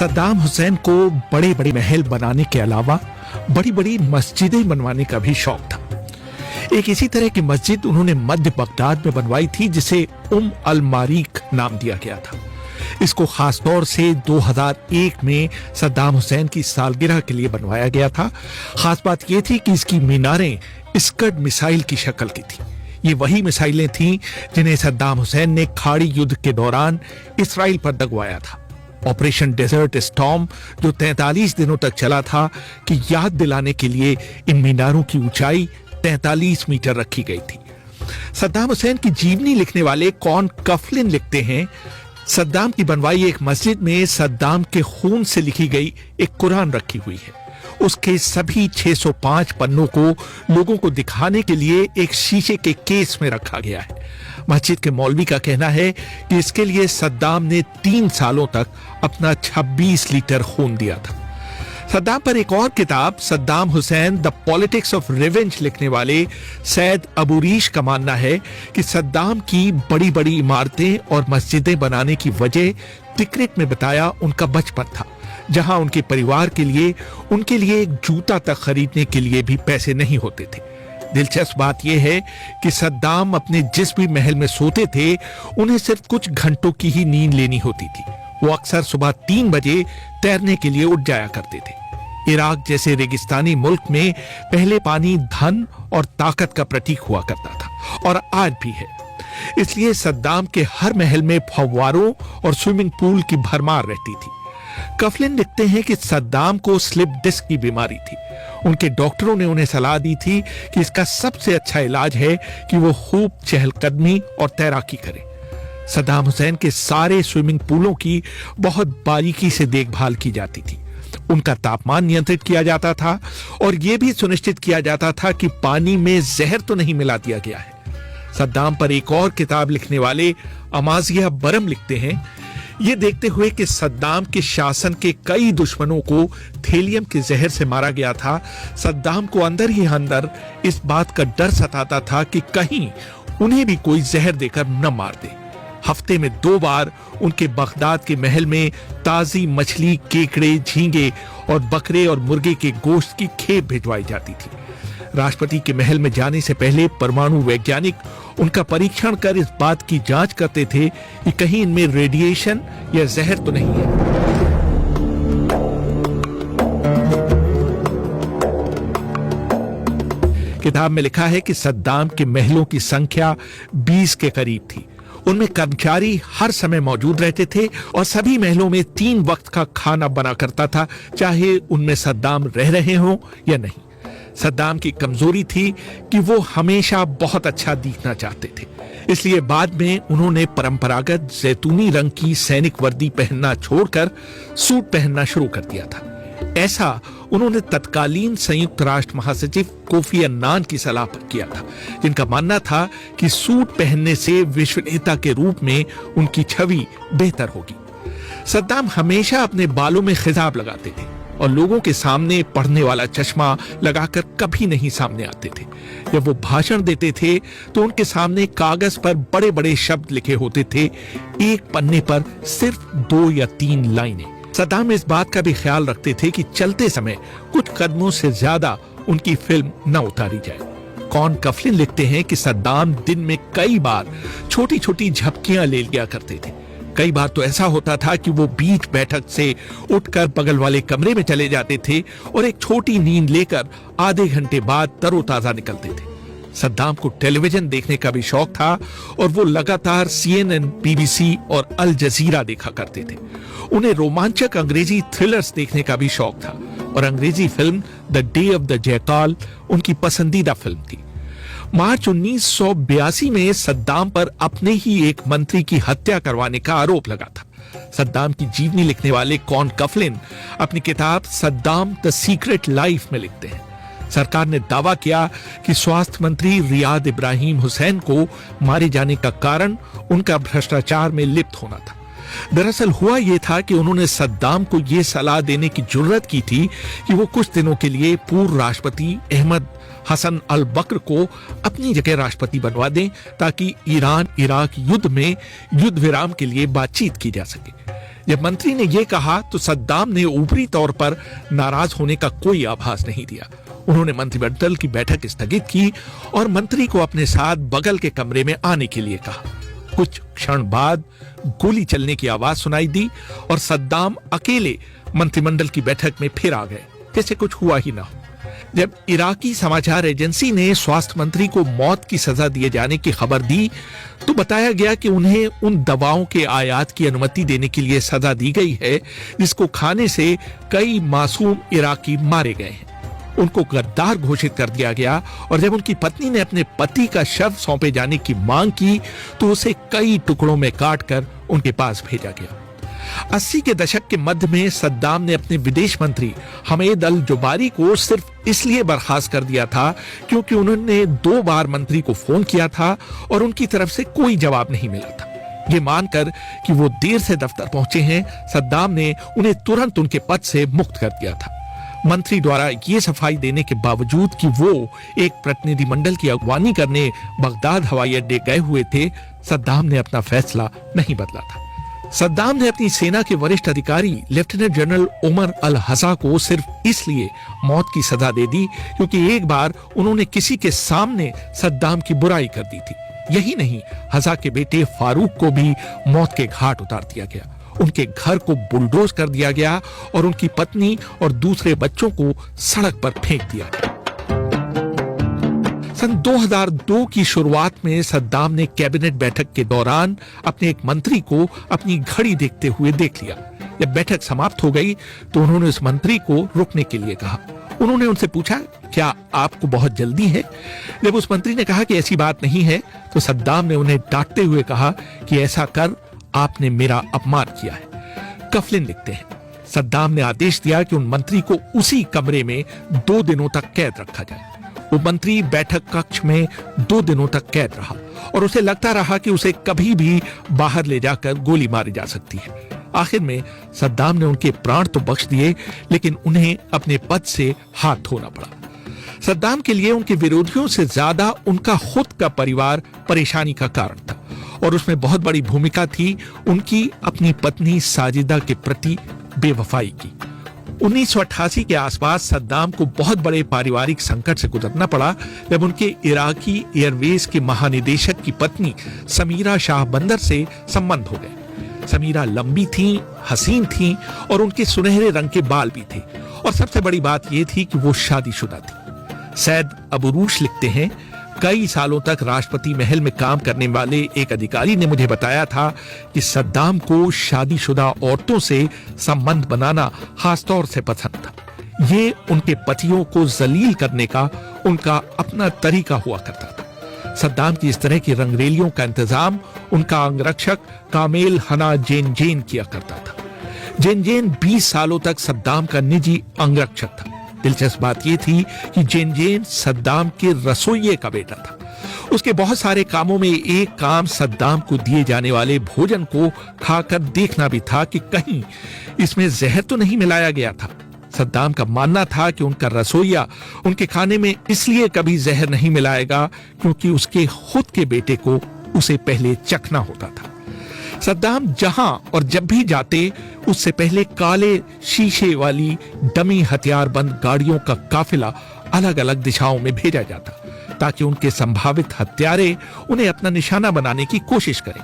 सद्दाम हुसैन को बड़े बड़े महल बनाने के अलावा बड़ी बड़ी मस्जिदें बनवाने का भी शौक था। एक इसी तरह की मस्जिद उन्होंने मध्य बगदाद में बनवाई थी, जिसे अल मारीख नाम दिया गया था। इसको खास तौर से 2001 में सद्दाम हुसैन की सालगिरह के लिए बनवाया गया था। खास बात यह थी कि इसकी मीनारें स्कड मिसाइल की शक्ल की थी। ये वही मिसाइलें थीं जिन्हें सद्दाम हुसैन ने खाड़ी युद्ध के दौरान इसराइल पर दगवाया था। ऑपरेशन डेजर्ट स्टॉर्म, जो 43 दिनों तक चला था, की याद दिलाने के लिए इन मीनारों की ऊंचाई 43 मीटर रखी गई थी। सद्दाम हुसैन की जीवनी लिखने वाले कॉन कफलिन लिखते हैं, सद्दाम की बनवाई एक मस्जिद में सद्दाम के खून से लिखी गई एक कुरान रखी हुई है। उसके सभी 605 पन्नों को लोगों को दिखाने के लिए एक शीशे के केस में रखा गया है। मस्जिद के मौलवी का कहना है कि इसके लिए सद्दाम ने 3 सालों तक अपना 26 लीटर खून दिया था। सद्दाम पर एक और किताब, Saddam Hussain the politics of revenge, लिखने वाले सैयद अबूरीश का मानना है कि सद्दाम की बड़ी बड़ी इमारतें और मस्जिदें बनाने की वजह तिकरित में बताया उनका बचपन था, जहां उनके परिवार के लिए उनके लिए एक जूता तक खरीदने के लिए भी पैसे नहीं होते थे। दिलचस्प बात यह है कि सद्दाम अपने जिस भी महल में सोते थे, उन्हें सिर्फ कुछ घंटों की ही नींद लेनी होती थी। वो अक्सर सुबह 3 बजे तैरने के लिए उठ जाया करते थे। इराक जैसे रेगिस्तानी मुल्क में पहले पानी धन और ताकत का प्रतीक हुआ करता था, और आज भी है। इसलिए सद्दाम के हर महल में फव्वारों और स्विमिंग पूल की भरमार रहती थी। कफलिन लिखते हैं कि सद्दाम को स्लिप डिस्क की बीमारी थी। उनके डॉक्टरों ने उन्हें सलाह दी थी कि इसका सबसे अच्छा इलाज है कि वो खूब चहलकदमी और तैराकी करे। सद्दाम हुसैन के सारे स्विमिंग पूलों की बहुत बारीकी से देखभाल की जाती थी। उनका तापमान नियंत्रित किया जाता था और यह भी सुनिश्चित किया जाता था कि पानी में जहर तो नहीं मिला दिया गया है। सद्दाम पर एक और किताब लिखने वाले अमाजिया बरम लिखते हैं, ये देखते हुए कि सद्दाम के शासन के कई दुश्मनों को थेलियम के जहर से मारा गया था, सद्दाम को अंदर ही अंदर इस बात का डर सताता था कि कहीं उन्हें भी कोई जहर देकर न मार दे। हफ्ते में 2 बार उनके बगदाद के महल में ताजी मछली, केकड़े, झींगे और बकरे और मुर्गे के गोश्त की खेप भिजवाई जाती थी। राष्ट्रपति के महल में जाने से पहले परमाणु वैज्ञानिक उनका परीक्षण कर इस बात की जांच करते थे कि कहीं इनमें रेडिएशन या जहर तो नहीं है। किताब में लिखा है कि सद्दाम के महलों की संख्या 20 के करीब थी। उनमें कर्मचारी हर समय मौजूद रहते थे और सभी महलों में 3 वक्त का खाना बना करता था, चाहे उनमें सद्दाम रह रहे हों या नहीं। सद्दाम की कमजोरी थी कि वो हमेशा बहुत अच्छा दिखना चाहते थे, इसलिए बाद में उन्होंने परंपरागत जैतूनी रंग की सैनिक वर्दी पहनना छोड़कर सूट पहनना शुरू कर दिया था। ऐसा उन्होंने तत्कालीन संयुक्त राष्ट्र महासचिव कोफी अन्नान की सलाह पर किया था, जिनका मानना था कि सूट पहनने से विश्व नेता के रूप में उनकी छवि बेहतर होगी। सद्दाम हमेशा अपने बालों में खिजाब लगाते थे और लोगों के सामने पढ़ने वाला चश्मा लगाकर कभी नहीं सामने आते थे। जब वो भाषण देते थे तो उनके सामने कागज पर बड़े बड़े शब्द लिखे होते थे, एक पन्ने पर सिर्फ 2 या 3 लाइनें। सद्दाम इस बात का भी ख्याल रखते थे कि चलते समय कुछ कदमों से ज्यादा उनकी फिल्म न उतारी जाए। कॉन कफलिन लिखते हैं कि सद्दाम दिन में कई बार छोटी छोटी झपकियां ले लिया करते थे। कई बार तो ऐसा होता था कि वो बीच बैठक से उठकर बगल वाले कमरे में चले जाते थे और एक छोटी नींद लेकर आधे घंटे बाद तरोताजा निकलते थे। सद्दाम को टेलीविजन देखने का भी शौक था और वो लगातार CNN, BBC और अल जजीरा देखा करते थे। उन्हें रोमांचक अंग्रेजी थ्रिलर्स देखने का भी शौक था और अंग्रेजी film the day of the jackal उनकी पसंदीदा फिल्म थी। मार्च 1982 में सद्दाम पर अपने ही एक मंत्री की हत्या करवाने का आरोप लगा था। सद्दाम की जीवनी लिखने वाले कॉन कफलिन अपनी किताब सद्दाम द सीक्रेट लाइफ में लिखते हैं, सरकार ने दावा किया कि स्वास्थ्य मंत्री रियाद इब्राहिम हुसैन को मारे जाने का कारण उनका भ्रष्टाचार में लिप्त होना था। दरअसल हुआ यह था कि उन्होंने सद्दाम को यह सलाह देने की जुर्रत की थी कि वो कुछ दिनों के लिए पूर्व राष्ट्रपति अहमद हसन अल बकर को अपनी जगह राष्ट्रपति बनवा दें, ताकि ईरान इराक युद्ध में युद्ध विराम के लिए बातचीत की जा सके। जब मंत्री ने यह कहा तो सद्दाम ने ऊपरी तौर पर नाराज होने का कोई आभास नहीं दिया। उन्होंने मंत्रिमंडल की बैठक स्थगित की और मंत्री को अपने साथ बगल के कमरे में आने के लिए कहा। कुछ क्षण बाद गोली चलने की आवाज सुनाई दी और सद्दाम अकेले मंत्रिमंडल की बैठक में फिर आ गए, जैसे कुछ हुआ ही ना हो। जब इराकी समाचार एजेंसी ने स्वास्थ्य मंत्री को मौत की सजा दिए जाने की खबर दी तो बताया गया कि उन्हें उन दवाओं के आयात की अनुमति देने के लिए सजा दी गई है जिसको खाने से कई मासूम इराकी मारे गए हैं। उनको गद्दार घोषित कर दिया गया और जब उनकी पत्नी ने अपने पति का शव सौंपे जाने की मांग की तो उसे कई टुकड़ों में काटकर उनके पास भेजा गया। 80 के दशक के मध्य में सद्दाम ने अपने विदेश मंत्री हमेद अल जुबारी को सिर्फ इसलिए बर्खास्त कर दिया था क्योंकि उन्होंने 2 बार मंत्री को फोन किया था और उनकी तरफ से कोई जवाब नहीं मिला था। ये मानकर कि वो देर से दफ्तर पहुंचे हैं, सद्दाम ने उन्हें तुरंत उनके पद से मुक्त कर दिया था। मंत्री द्वारा ये सफाई देने के बावजूद कि वो एक प्रतिनिधिमंडल की अगवानी करने बगदाद हवाई अड्डे गए हुए थे, सद्दाम ने अपना फैसला नहीं बदला था। सद्दाम ने अपनी सेना के वरिष्ठ अधिकारी लेफ्टिनेंट जनरल उमर अल हसा को सिर्फ इसलिए मौत की सजा दे दी क्योंकि एक बार उन्होंने किसी के सामने सद्दाम की बुराई कर दी थी। यही नहीं, हसा के बेटे फारूक को भी मौत के घाट उतार दिया गया। उनके घर को बुलडोज कर दिया गया और उनकी पत्नी और दूसरे बच्चों को सड़क पर फेंक दिया गया। सन 2002 की शुरुआत में सद्दाम ने कैबिनेट बैठक के दौरान अपने एक मंत्री को अपनी घड़ी देखते हुए देख लिया। जब बैठक समाप्त हो गई तो उन्होंने उस मंत्री को रुकने के लिए कहा। उन्होंने उनसे पूछा, क्या आपको बहुत जल्दी है? जब उस मंत्री ने कहा कि ऐसी बात नहीं है तो सद्दाम ने उन्हें डांटते हुए कहा कि ऐसा कर आपने मेरा अपमान किया है। कफलिन लिखते हैं, सद्दाम ने आदेश दिया कि उन मंत्री को उसी कमरे में 2 दिनों तक कैद रखा जाए। वो मंत्री बैठक कक्ष में 2 दिनों तक कैद रहा और उसे लगता रहा कि उसे कभी भी बाहर ले जाकर गोली मारी जा सकती है। आखिर में सद्दाम ने उनके प्राण तो बख्श दिए लेकिन उन्हें अपने पद से हाथ धोना पड़ा। सद्दाम के लिए उनके विरोधियों से ज्यादा उनका खुद का परिवार परेशानी का कारण था और उसमें बहुत बड़ी भूमिका थी उनकी अपनी पत्नी साजिदा के प्रति बेवफाई की। 1988 के आसपास सद्दाम को बहुत बड़े पारिवारिक संकट से गुजरना पड़ा जब उनके इराकी एयरवेज के महानिदेशक की पत्नी समीरा शाह बंदर से संबंध हो गए। समीरा लंबी थीं, हसीन थीं और उनके सुनहरे रंग के बाल भी थे और सबसे बड़ी बात यह थी कि वो शादीशुदा थी। सैद अबूरूश लिखते हैं, कई सालों तक राष्ट्रपति महल में काम करने वाले एक अधिकारी ने मुझे बताया था कि सद्दाम को शादीशुदा औरतों से संबंध बनाना खासतौर से पसंद था। ये उनके पतियों को जलील करने का उनका अपना तरीका हुआ करता था। सद्दाम की इस तरह की रंगरेलियों का इंतजाम उनका अंगरक्षक कामेल हना जेन किया करता था। जेन 20 सालों तक सद्दाम का निजी अंगरक्षक था। दिलचस्प बात यह थी कि जेन सद्दाम के रसोइये का बेटा था। उसके बहुत सारे कामों में एक काम सद्दाम को दिए जाने वाले भोजन को खाकर देखना भी था कि कहीं इसमें जहर तो नहीं मिलाया गया था। सद्दाम का मानना था कि उनका रसोइया उनके खाने में इसलिए कभी जहर नहीं मिलाएगा क्योंकि उसके खुद के बेटे को उसे पहले चखना होता था। सद्दाम जहां और जब भी जाते उससे पहले काले शीशे वाली डमी हथियारबंद गाड़ियों का काफिला अलग अलग दिशाओं में भेजा जाता ताकि उनके संभावित हत्यारे उन्हें अपना निशाना बनाने की कोशिश करें।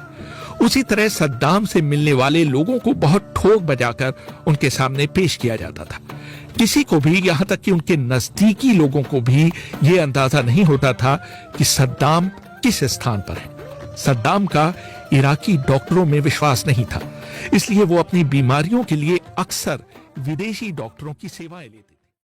उसी तरह सद्दाम से मिलने वाले लोगों को बहुत ठोक बजाकर उनके सामने पेश किया जाता था। किसी को भी, यहां तक कि उनके नजदीकी लोगों को भी यह अंदाजा नहीं होता था कि सद्दाम किस स्थान पर है। सद्दाम का इराकी डॉक्टरों में विश्वास नहीं था, इसलिए वो अपनी बीमारियों के लिए अक्सर विदेशी डॉक्टरों की सेवाएं लेते